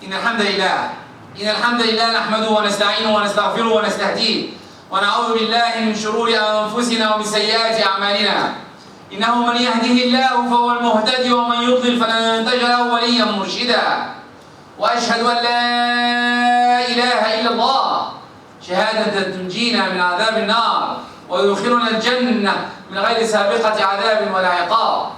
إن الحمد لله نحمده ونستعينه ونستغفره ونستهديه ونعوذ بالله من شرور أنفسنا ومن سيئات أعمالنا. إنه من يهده الله فهو المهتدي ومن يضلل فلن تجد له وليا مرشدا. وأشهد أن لا إله إلا الله شهادة تنجينا من عذاب النار ويدخلنا الجنة من غير سابقة عذاب ولا عقاب.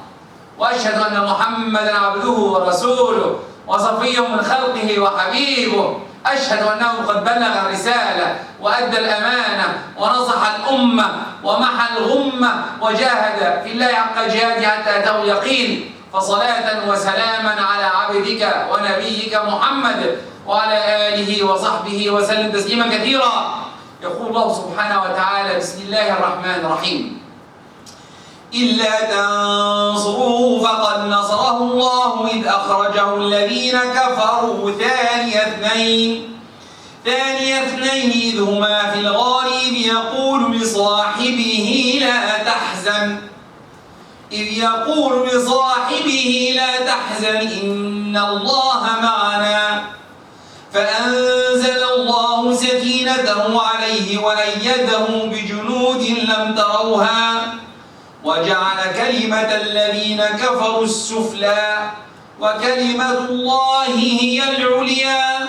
وأشهد أن محمدا عبده ورسوله وصفيه من خلقه وحبيبه. أشهد أنه قد بلغ الرسالة وأدى الأمانة ونصح الأمة ومحى الغمة وجاهد في الله حق جهاده حتى أتاه اليقين. فصلاة وسلاما على عبدك ونبيك محمد وعلى آله وصحبه وسلم تسليما كثيرا. يقول الله سبحانه وتعالى: بسم الله الرحمن الرحيم: إلا تنصروه فقد نصره الله إذ أخرجه الذين كفروا ثاني اثنين إذ هما في الغار إذ يقول لصاحبه لا تحزن إن الله معنا فأنزل الله سكينته عليه وأيده بجنود لم تروها وجعل كلمة الذين كفروا السفلى وكلمة الله هي العليا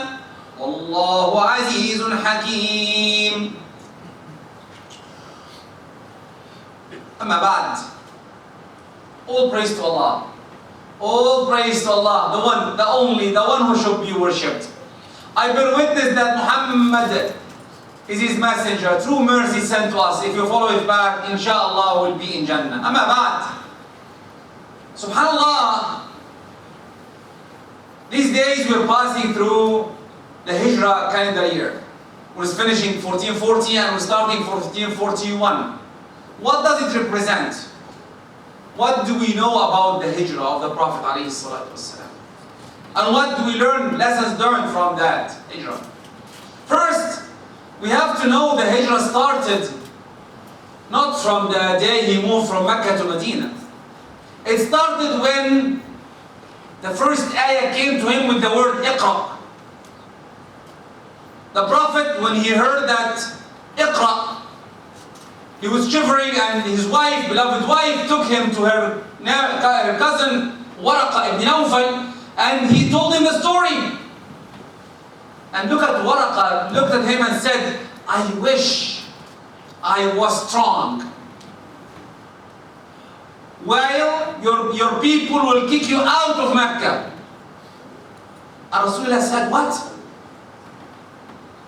والله عزيز حكيم. أما بعد, all praise to Allah. All praise to Allah, the one, the only, the one who should be worshipped. I bear witness that Muhammad is his messenger, true mercy sent to us. If you follow it back, inshallah we'll be in Jannah. Amma ba'd. Subhanallah, these days we're passing through the Hijrah calendar year. We're finishing 1440 and we're starting 1441. What does it represent? What do we know about the Hijrah of the Prophet ﷺ? And what do we learn, lessons learned from that Hijrah? First, we have to know the Hijrah started not from the day he moved from Mecca to Medina. It started when the first ayah came to him with the word Iqra. The Prophet, when he heard that Iqra, he was shivering, and his wife, beloved wife, took him to her cousin Waraqa ibn Nawfal, and he told him the story. And look at Waraqa, looked at him and said, I wish I was strong. While your people will kick you out of Mecca. And Rasulullah said, what?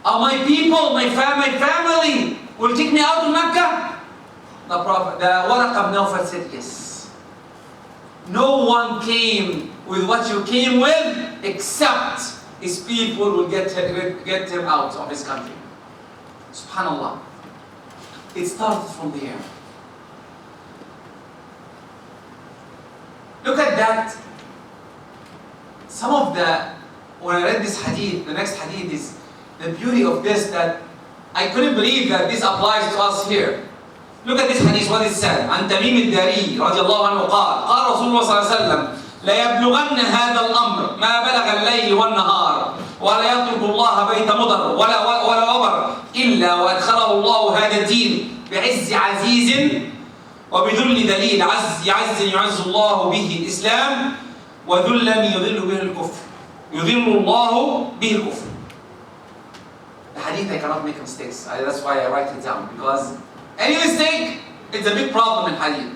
My people, my family will kick me out of Mecca? The Waraqa ibn Nawfal said, yes. No one came with what you came with except his people will get him out of his country. Subhanallah. It started from there. Look at that. When I read this hadith, the next hadith is the beauty of this, that I couldn't believe that this applies to us here. Look at this hadith, what it said. عن تميم الداري رضي الله عنه قال رسول الله صلى الله عليه وسلم لا يبلغن هذا الأمر ما بلغ الليل والنهار ولا يترك الله بيت مضر ولا وبر إلا وأدخله الله هذا الدين بعز عزيز وبذل دليل. عز يعز الله به الإسلام وذلا يذل به الكفر الله به الكفر. The hadith, I cannot make mistakes. That's why I write it down, because any mistake, it's a big problem in hadith.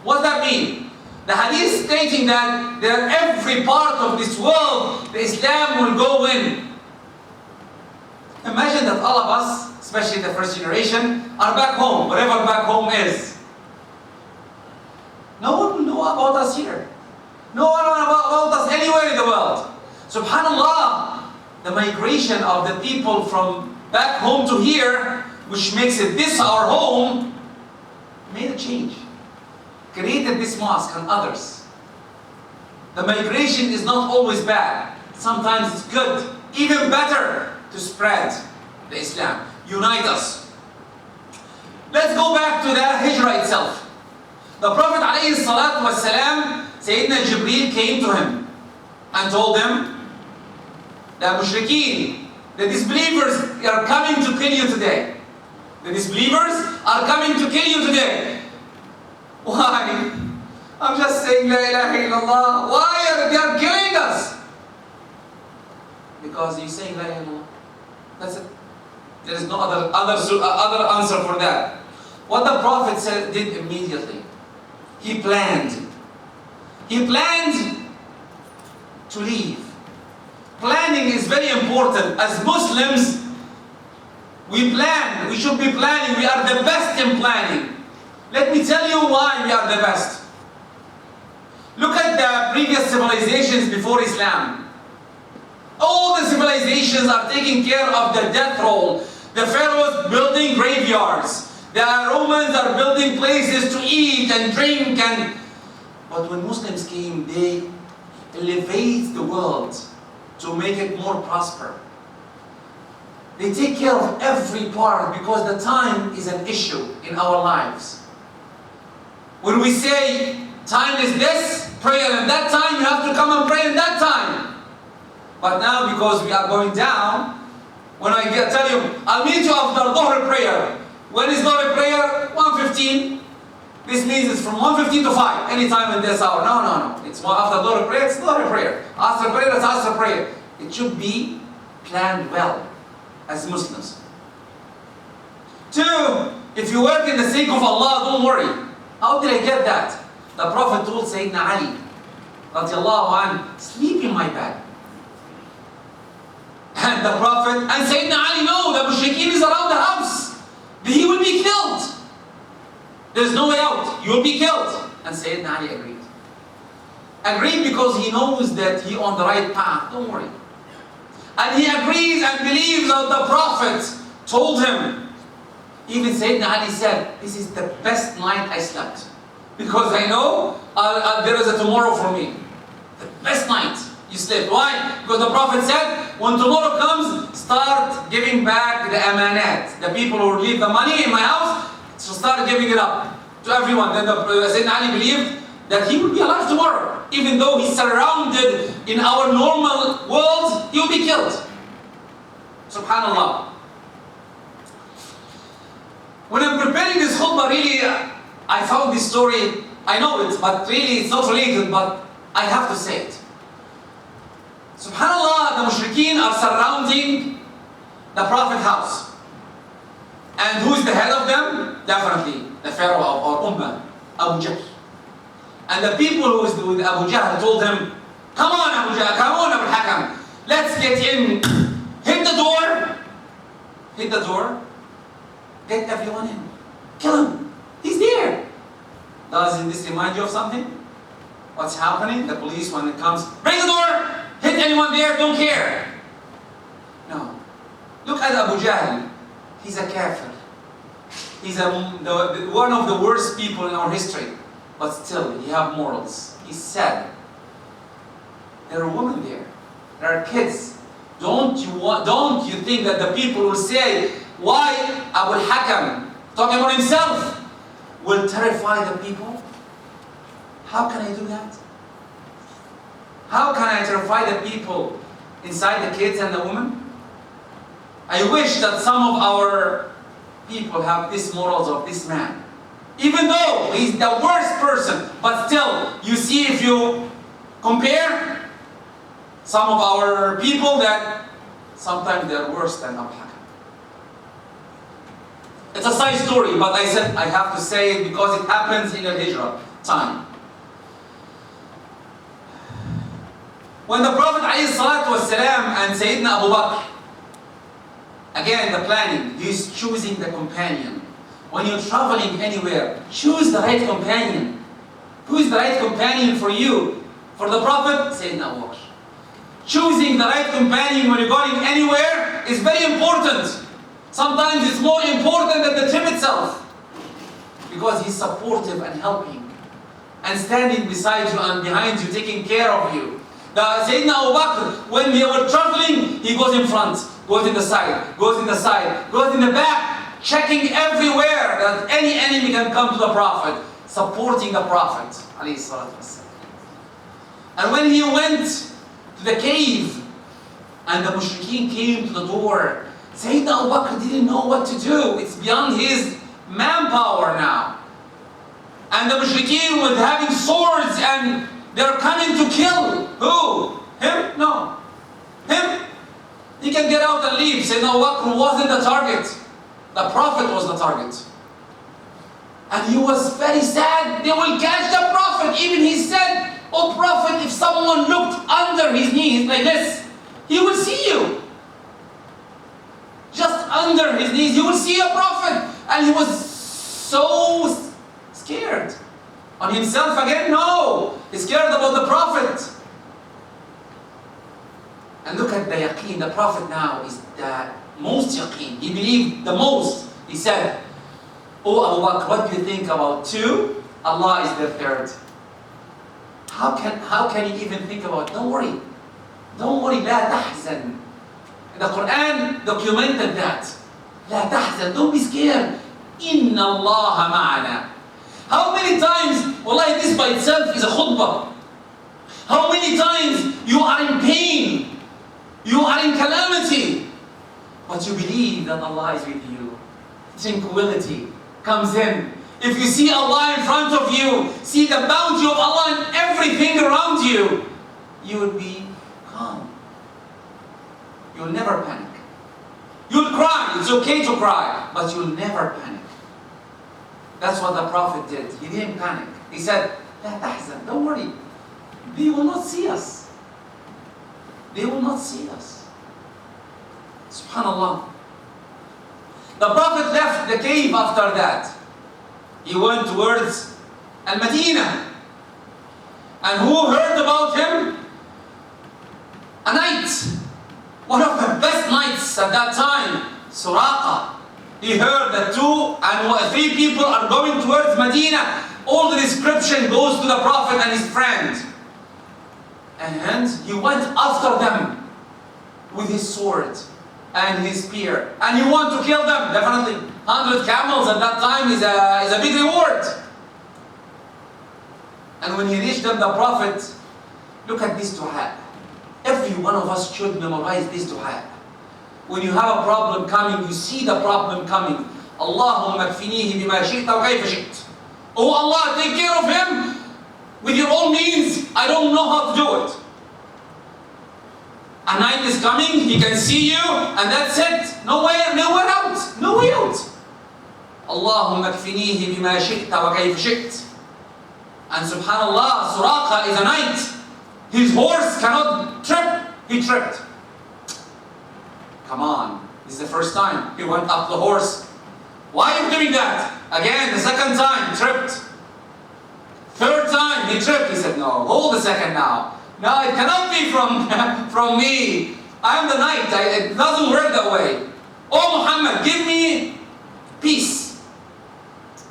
What does that mean? The hadith stating that every part of this world, the Islam will go in. Imagine that all of us, especially the first generation, are back home, wherever back home is. No one will know about us here. No one will know about us anywhere in the world. Subhanallah, the migration of the people from back home to here, which makes it this our home, made a change. Created this mosque and others. The migration is not always bad. Sometimes it's good, even better, to spread the Islam. Unite us. Let's go back to the Hijrah itself. The Prophet ﷺ, Sayyidina Jibreel came to him and told him, the mushrikeen, the disbelievers are coming to kill you today. The disbelievers are coming to kill you today. Why? I'm just saying La ilaha illallah. Why are they killing us? Because you saying La ilaha illallah. That's it. There is no other answer for that. What the Prophet did immediately, he planned. He planned to leave. Planning is very important. As Muslims, we plan. We should be planning. We are the best in planning. Let me tell you why we are the best. Look at the previous civilizations before Islam. All the civilizations are taking care of the death roll. The pharaohs building graveyards. The Romans are building places to eat and drink. But when Muslims came, they elevate the world to make it more prosper. They take care of every part because the time is an issue in our lives. When we say time is this, pray at that time, you have to come and pray at that time. But now because we are going down, when I tell you, I'll meet you after Dhuhr prayer. When is Dhuhr prayer? 1:15. This means it's from 1:15 to 5, anytime in this hour. No. It's after Dhuhr prayer, it's Dhuhr prayer. Asr prayer, it's Asr prayer. It should be planned well as Muslims. 2, if you work in the sake of Allah, don't worry. How did I get that? The Prophet told Sayyidina Ali, radiallahu anhu, sleep in my bed. And the Prophet, and Sayyidina Ali, no, the mushrikeen is around the house. He will be killed. There's no way out. You will be killed. And Sayyidina Ali agreed. Agreed because he knows that he on the right path. Don't worry. And he agrees and believes that the Prophet told him. Even Sayyidina Ali said, this is the best night I slept. Because I know there is a tomorrow for me. The best night you slept. Why? Because the Prophet said, when tomorrow comes, start giving back the amanat. The people who leave the money in my house, so start giving it up to everyone. Then Sayyidina Ali believed that he will be alive tomorrow. Even though he's surrounded in our normal world, he will be killed. Subhanallah. When I'm preparing this khutbah, really, I found this story. I know it, but really it's not related, but I have to say it. Subhanallah, the mushrikeen are surrounding the Prophet's house. And who is the head of them? Definitely the Pharaoh or Ummah, Abu Jahl. And the people who is with Abu Jahl told him, come on Abu Jahl, come on Abu Hakam, let's get in. Hit the door. Hit the door. Get everyone in. Kill him. He's there. Doesn't this remind you of something? What's happening? The police, when it comes, break the door. Hit anyone there, don't care. No. Look at Abu Jahl. He's a kafir. He's one of the worst people in our history. But still, he has morals. He said, there are women there. There are kids. Don't you think that the people will say, why Abu Hakam, talking about himself, will terrify the people? How can I do that? How can I terrify the people inside the kids and the women? I wish that some of our people have these morals of this man. Even though he's the worst person, but still, you see if you compare some of our people that sometimes they're worse than Abu Hakam. It's a side story, but I said I have to say it because it happens in the Hijrah time. When the Prophet ﷺ and Sayyidina Abu Bakr, again the planning, he's choosing the companion. When you're traveling anywhere, choose the right companion. Who is the right companion for you? For the Prophet, Sayyidina Abu Bakr. Choosing the right companion when you're going anywhere is very important. Sometimes it's more important than the trip itself. Because he's supportive and helping. And standing beside you and behind you, taking care of you. The Sayyidina Abu Bakr, when they were traveling, he goes in front, goes in the side, goes in the side, goes in the back, checking everywhere that any enemy can come to the Prophet, supporting the Prophet. And when he went to the cave, And the mushrikeen came to the door. Sayyidina Abu Bakr didn't know what to do. It's beyond his manpower now. And the mushrikeen were having swords and they're coming to kill. Who? Him? No. Him? He can get out and leave. Sayyidina Abu Bakr wasn't the target. The Prophet was the target. And he was very sad. They will catch the Prophet. Even he said, "Oh Prophet, if someone looked under his knees like this, he will see you. Just under his knees, you will see a Prophet." And he was so scared. On himself again? No. He's scared about the Prophet. And look at the yaqeen. The Prophet now is the most yaqeen. He believed the most. He said, "Oh Abu Bakr, what do you think about two? Allah is the third." How can you even think about? Don't worry. Don't worry. لا تحزن. The Quran documented that. لا تحزن. Don't be scared. إن الله معنا. How many times, wallahi, this by itself is a khutbah. How many times you are in pain, you are in calamity, but you believe that Allah is with you. Tranquility comes in. If you see Allah in front of you, see the bounty of Allah in everything around you, you will be calm. You will never panic. You will cry. It's okay to cry, but you will never panic. That's what the Prophet did. He didn't panic. He said, "La tahzan, don't worry. They will not see us. They will not see us." Subhanallah. The Prophet left the cave after that. He went towards Al-Madinah. And who heard about him? A knight. One of the best knights at that time, Suraqa. He heard that 2 and 3 people are going towards Medina. All the description goes to the Prophet and his friend. And he went after them with his sword and his spear. And he wanted to kill them, definitely. 100 camels at that time is a big reward. And when he reached them, the Prophet, look at this dua. Every one of us should memorize this dua. When you have a problem coming, you see the problem coming. Allahumma kfinihi bima shi'ta wa kayfa shi'ta. Oh Allah, take care of him with your own means. I don't know how to do it. A night is coming, he can see you, and that's it. No way out. No way out. Allahumma kfinihi bima shi'ta wa kayfa shi'ta. And subhanallah, Suraqa is a knight. His horse cannot trip. He tripped. Come on, this is the first time. He went up the horse. Why are you doing that? Again, the second time, tripped. Third time, he tripped. He said, "No, hold a second now. No, it cannot be from me. I am the knight. It doesn't work that way. Oh Muhammad, give me peace."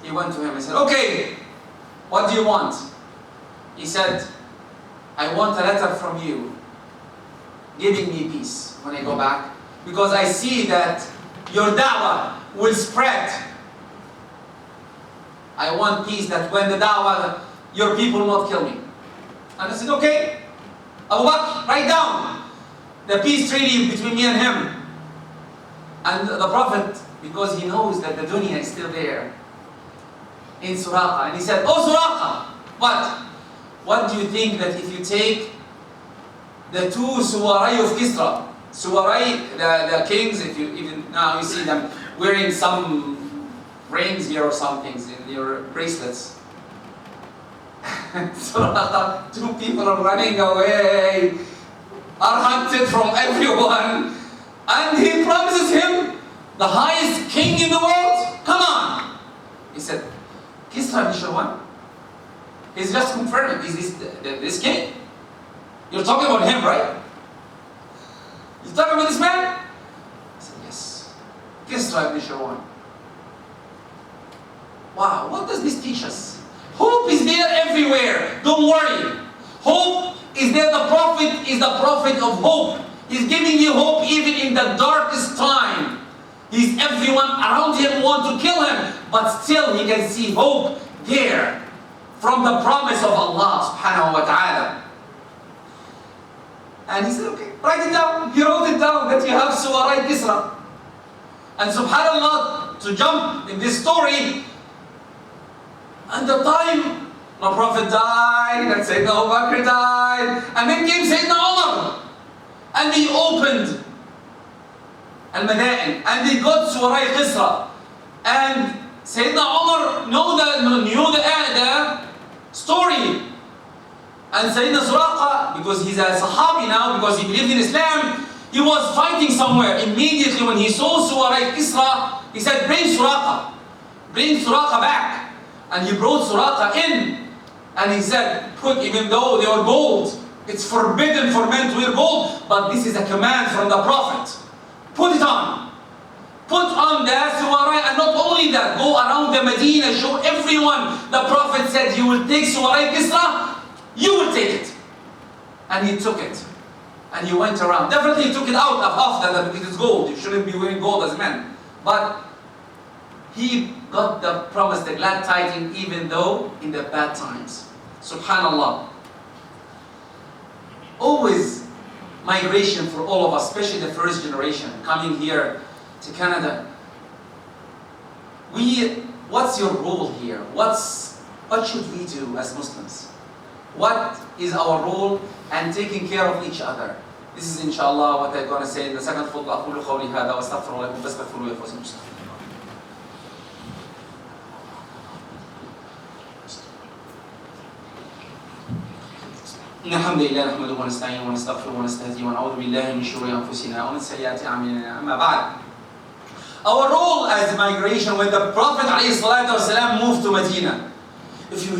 He went to him and said, "Okay, what do you want?" He said, "I want a letter from you giving me peace when I go back. Because I see that your da'wah will spread. I want peace that when the da'wah, your people will not kill me." And I said, "Okay, Abu Bakr, write down the peace treaty between me and him." And the Prophet, because he knows that the dunya is still there in Suraqa, and he said, "Oh Suraqa, what do you think that if you take the 2 Suwarai of Kisra?" Suwarai, the kings, if you even now you see them wearing some rings here or some things in your bracelets. So 2 people are running away, are hunted from everyone, and he promises him the highest king in the world. Come on. He said, "Kisra Nishawan." He's just confirming, is this king? You're talking about him, right? You talking about this man? I said, "Yes. Kisra ibn Shawan." Wow, what does this teach us? Hope is there everywhere. Don't worry. Hope is there. The Prophet is the Prophet of hope. He's giving you hope even in the darkest time. Everyone around him want to kill him, but still he can see hope there. from the promise of Allah subhanahu wa ta'ala. And he said, okay, write it down. He wrote it down that you have Suwarai Kisra. And subhanAllah, to jump in this story, and the time the Prophet died, and Sayyidina Abu Bakr died, and then came Sayyidina Umar, and they opened Al-Madain, and they got Suwarai Kisra. And Sayyidina Umar knew the story. And Sayyidina Suraqa, because he's a Sahabi now, because he believed in Islam, he was fighting somewhere. Immediately when he saw Suwarai Kisra, he said, bring Suraqa. Bring Suraqa back. And he brought Suraqa in. And he said, even though they were gold, it's forbidden for men to wear gold, but this is a command from the Prophet. Put it on. Put on the Suwarai, and not only that, go around the Medina, show everyone. The Prophet said, you will take Suwarai Kisra, you will take it. And he took it. And he went around. Definitely he took it out of that because it's gold. You shouldn't be wearing gold as men. But he got the promise, the glad tidings, even though in the bad times. Subhanallah. Always migration for all of us, especially the first generation coming here to Canada. What's your role here? What should we do as Muslims? What is our role and taking care of each other? This is inshallah what I'm going to say in the second khutbah. أقول قولي هذا وأستغفر الله لكم فاستغفروه لأنفسكم. إن الحمد لله نحمده ونستعينه ونستغفره ونستهديه ونعوذ بالله من شرور أنفسنا ومن سيئات أعمالنا. أما بعد. Our role as migration, when the Prophet ﷺ moved to Medina, if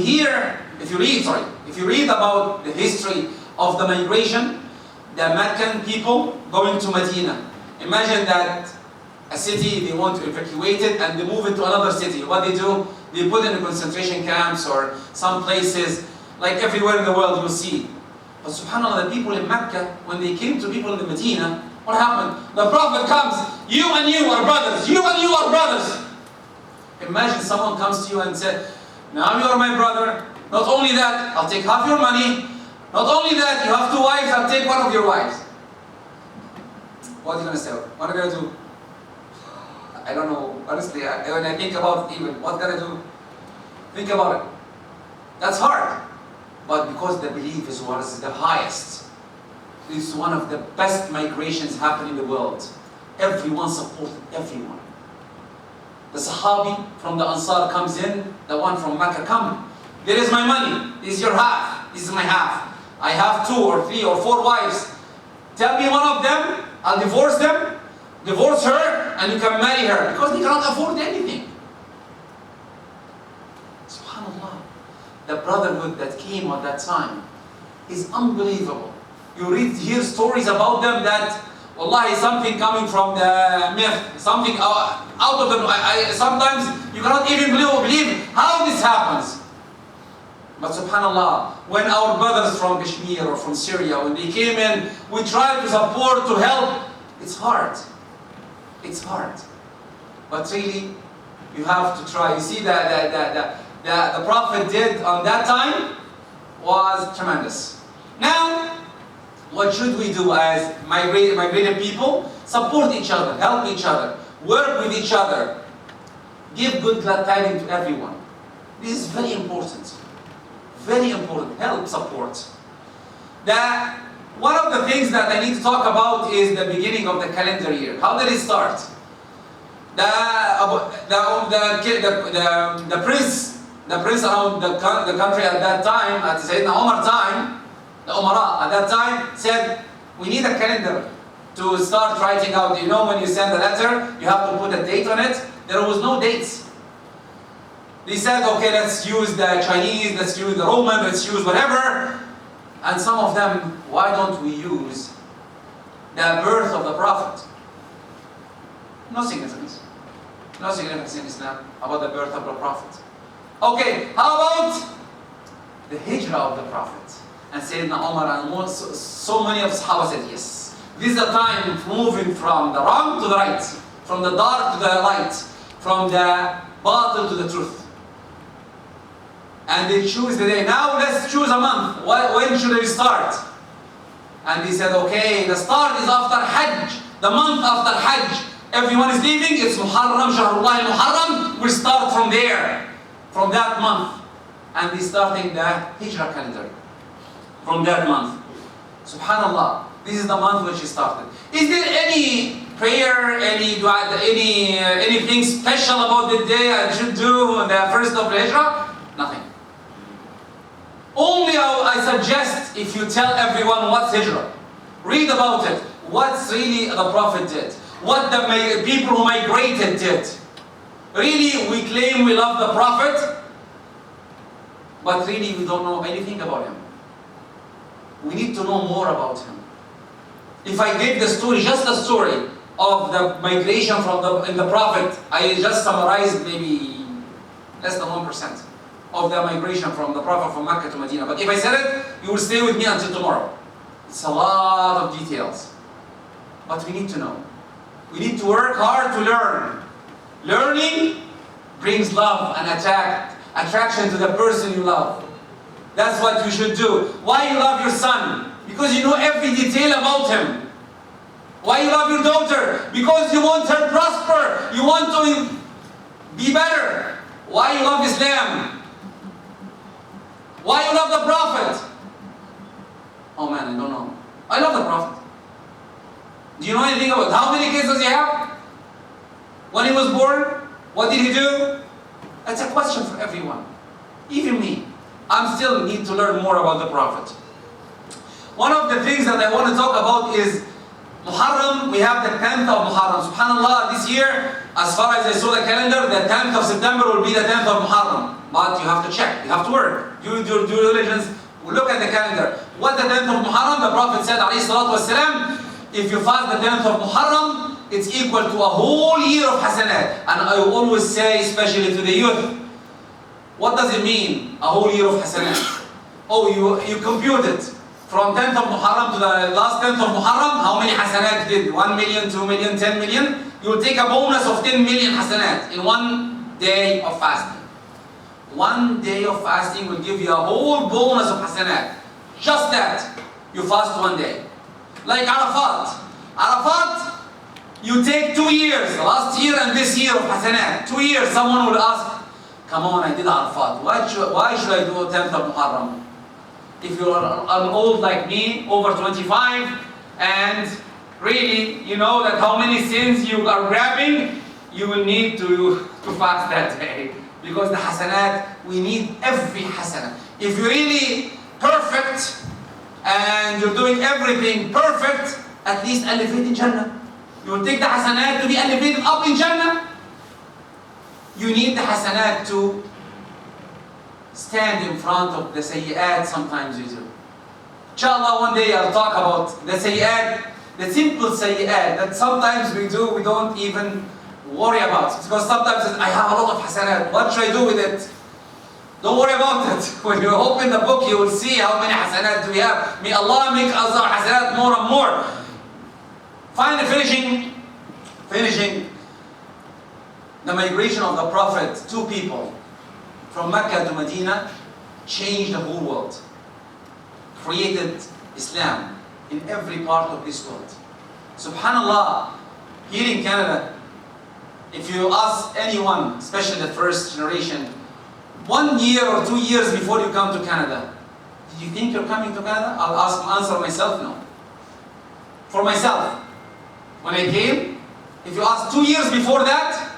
you read about the history of the migration, the Meccan people going to Medina. Imagine that a city, they want to evacuate it and they move it to another city. What they do, they put in concentration camps or some places, like everywhere in the world you'll see. But subhanAllah, the people in Mecca, when they came to people in the Medina, what happened? The Prophet comes, you and you are brothers, you and you are brothers. Imagine someone comes to you and said, now you are my brother. Not only that, I'll take half your money. Not only that, you have 2 wives, I'll take one of your wives. What are you going to say? What are you going to do? I don't know. Honestly, when I think about it even, what can I do? Think about it. That's hard. But because the belief is what is the highest, it's one of the best migrations happening in the world. Everyone supported everyone. The Sahabi from the Ansar comes in, the one from Mecca, come. There is my money. This is your half. This is my half. I have 2 or 3 or 4 wives. Tell me one of them, I'll divorce them, divorce her, and you can marry her. Because they cannot afford anything. SubhanAllah. The brotherhood that came at that time is unbelievable. You hear stories about them that, wallahi, something coming from the myth, something out of the... sometimes you cannot even believe how this happens. But subhanAllah, when our brothers from Kashmir or from Syria, when they came in, we tried to support, to help. It's hard. It's hard. But really, you have to try. You see, the Prophet did on that time was tremendous. Now, what should we do as migrated people? Support each other, help each other, work with each other, give good glad tidings to everyone. This is very important. Very important. Help, support. One of the things that I need to talk about is the beginning of the calendar year. How did it start? The prince around the country at that time, at Sayyidina Umar time, the Umara at that time said, we need a calendar to start writing out. You know, when you send a letter, you have to put a date on it. There was no dates. They said, okay, let's use the Chinese, let's use the Roman, let's use whatever. And some of them, why don't we use the birth of the Prophet? No significance. No significance in Islam about the birth of the Prophet. Okay, how about the hijrah of the Prophet? And Sayyidina Umar and so many of Sahaba said, yes. This is the time of moving from the wrong to the right, from the dark to the light, from the batil to the truth. And they choose the day. Now let's choose a month. When should we start? And they said, okay, the start is after Hajj, the month after Hajj. Everyone is leaving, it's Muharram, Shahrullah al-Muharram. We start from there, from that month. And they starting the Hijrah calendar from that month. Subhanallah, this is the month which he started. Is there any prayer, any dua, anything special about the day I should do on the first of Hijrah? Nothing. Only I suggest if you tell everyone what's Hijrah. Read about it. What's really the Prophet did. What the people who migrated did. Really, we claim we love the Prophet, but really we don't know anything about him. We need to know more about him. If I give the story, just the story of the migration from the Prophet, I just summarized maybe less than 1% of the migration from the Prophet from Mecca to Medina. But if I said it, you will stay with me until tomorrow. It's a lot of details. But we need to know. We need to work hard to learn. Learning brings love and attraction to the person you love. That's what you should do. Why you love your son? Because you know every detail about him. Why you love your daughter? Because you want her to prosper. You want to be better. Why you love Islam? Why you love the Prophet? Oh man, I don't know. I love the Prophet. Do you know anything about how many kids does he have? When he was born, what did he do? That's a question for everyone. Even me. I still need to learn more about the Prophet. One of the things that I want to talk about is Muharram. We have the 10th of Muharram. SubhanAllah, this year, as far as I saw the calendar, the 10th of September will be the 10th of Muharram. But you have to check, you have to work. Do your due diligence. Look at the calendar. What the 10th of Muharram? The Prophet said, alayhi salatu wasalam, if you fast the 10th of Muharram, it's equal to a whole year of hasanat. And I always say, especially to the youth, what does it mean, a whole year of hasanat? Oh, you compute it. From 10th of Muharram to the last 10th of Muharram, how many hasanat did? 1 million, 2 million, 10 million? You will take a bonus of 10 million hasanat in one day of fasting. 1 day of fasting will give you a whole bonus of hasanat. Just that. You fast 1 day. Like Arafat. Arafat, you take 2 years, last year and this year of hasanat. 2 years, someone will ask, come on, I did Arafat. Why should I do 10th of Muharram? If you're old like me, over 25, and really, you know that how many sins you are grabbing, you will need to fast that day. Because the hasanat, we need every hasanat. If you're really perfect, and you're doing everything perfect, at least elevate in Jannah. You will take the hasanat to be elevated up in Jannah. You need the hasanat to stand in front of the sayyi'at sometimes you do. Inshallah, one day I'll talk about the sayyi'at, the simple sayyi'at that sometimes we do, we don't even worry about. Because sometimes I have a lot of hasanat, what should I do with it? Don't worry about it. When you open the book, you will see how many hasanat do we have. May Allah make us our hasanat more and more. Finally, finishing the migration of the Prophet, 2 people from Mecca to Medina changed the whole world. Created Islam in every part of this world. Subhanallah, here in Canada, if you ask anyone, especially the first generation, 1 year or 2 years before you come to Canada, did you think you're coming to Canada? I'll answer myself, no. For myself, when I came, if you ask 2 years before that,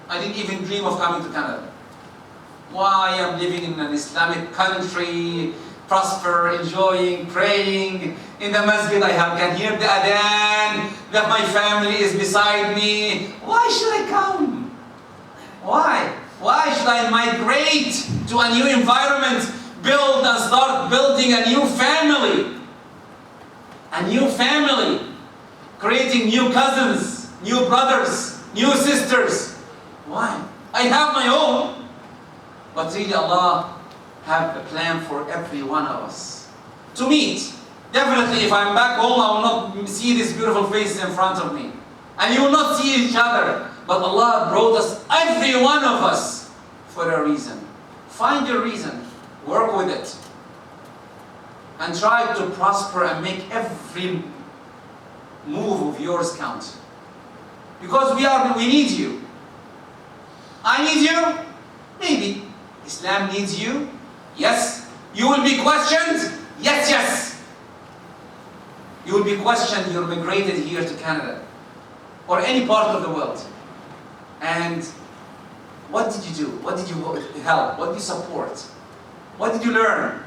I didn't even dream of coming to Canada. Why? I'm living in an Islamic country, prosper, enjoying, praying. In the masjid I can hear the adhan, that my family is beside me. Why should I come? Why? Why should I migrate to a new environment, build and start building a new family? A new family. Creating new cousins, new brothers, new sisters. Why? I have my own. But really Allah have a plan for every one of us to meet. Definitely if I'm back home, I will not see these beautiful faces in front of me. And you will not see each other. But Allah brought us, every one of us, for a reason. Find your reason. Work with it. And try to prosper and make every free move of yours count. Because we need you. I need you? Maybe. Islam needs you? Yes. You will be questioned? Yes, yes. You will be questioned, you're migrated here to Canada or any part of the world. And what did you do? What did you help? What did you support? What did you learn?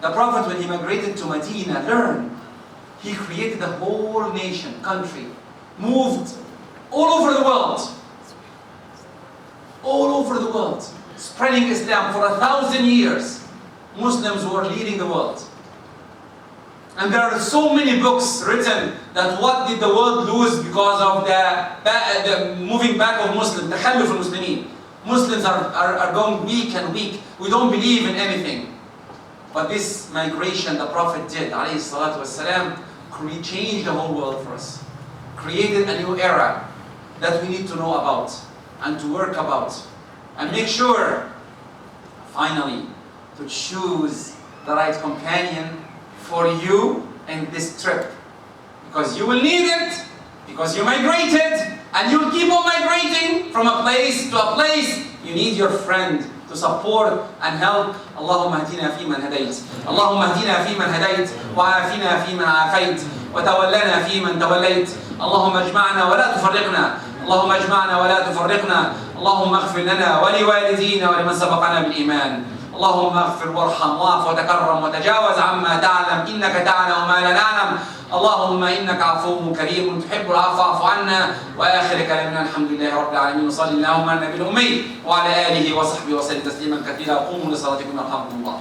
The Prophet, when he migrated to Medina, learned. He created a whole nation, country, moved all over the world. All over the world, spreading Islam for 1,000 years. Muslims were leading the world. And there are so many books written that what did the world lose because of the moving back of Muslims, تخلف المسلمين. Muslims are going weak and weak. We don't believe in anything. But this migration the Prophet did, alayhi salatu wasalam, changed the whole world for us. Created a new era that we need to know about and to work about. And make sure, finally, to choose the right companion for you in this trip. Because you will need it, because you migrated, and you'll keep on migrating from a place to a place. You need your friend to support and help. اللهم اهدنا فيمن هديت اللهم اهدنا فيمن هديت وعافنا فيمن عافيت وتولنا فيمن توليت اللهم اجمعنا ولا تفرقنا اللهم اجمعنا ولا تفرقنا اللهم اغفر لنا ولوالدينا ولمن سبقنا بالإيمان اللهم اغفر وارحم واعف وتكرم وتجاوز عما تعلم إنك تعلم ما لا نعلم اللهم إنك عفو كريم تحب العفو فاعف عنا. وآخر كلامنا الحمد لله رب العالمين وصلى اللهم على النبي الأمي وعلى آله وصحبه وسلم تسليما كثيرا. قوموا لصلاتكم يرحمكم الله.